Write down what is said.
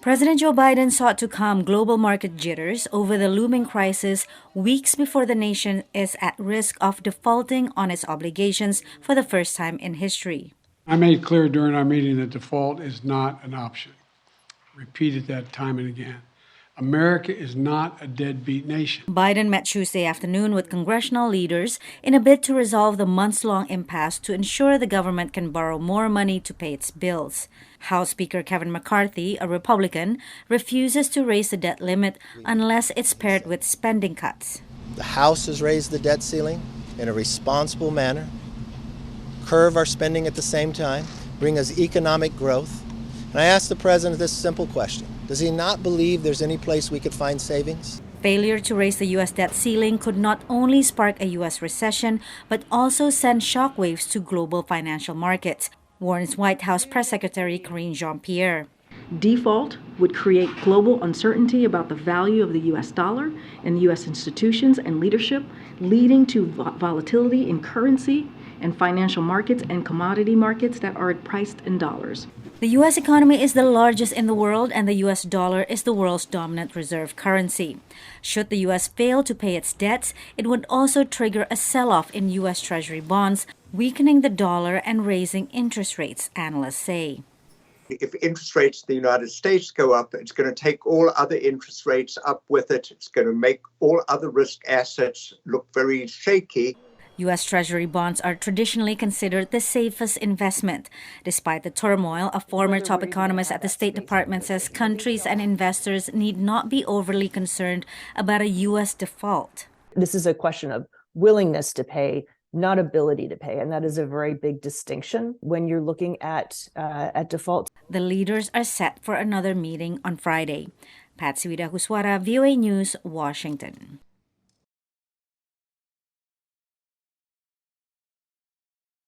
President Joe Biden sought to calm global market jitters over the looming crisis weeks before the nation is at risk of defaulting on its obligations for the first time in history. I made clear during our meeting that default is not an option. Repeated that time and again. America is not a deadbeat nation. Biden met Tuesday afternoon with congressional leaders in a bid to resolve the months-long impasse to ensure the government can borrow more money to pay its bills. House Speaker Kevin McCarthy, a Republican, refuses to raise the debt limit unless it's paired with spending cuts. The House has raised the debt ceiling in a responsible manner, curb our spending at the same time, bring us economic growth. And I asked the president this simple question. Does he not believe there's any place we could find savings? Failure to raise the U.S. debt ceiling could not only spark a U.S. recession, but also send shockwaves to global financial markets, warns White House Press Secretary Karine Jean-Pierre. Default would create global uncertainty about the value of the U.S. dollar and U.S. institutions and leadership, leading to volatility in currency and financial markets and commodity markets that are priced in dollars. The U.S. economy is the largest in the world, and the U.S. dollar is the world's dominant reserve currency. Should the U.S. fail to pay its debts, it would also trigger a sell-off in U.S. Treasury bonds, weakening the dollar and raising interest rates, analysts say. If interest rates in the United States go up, it's going to take all other interest rates up with it. It's going to make all other risk assets look very shaky. U.S. Treasury bonds are traditionally considered the safest investment. Despite the turmoil, a former top economist at the State Department says countries and investors need not be overly concerned about a U.S. default. This is a question of willingness to pay, not ability to pay, and that is a very big distinction when you're looking at default. The leaders are set for another meeting on Friday. Patsy Huswara, VOA News, Washington.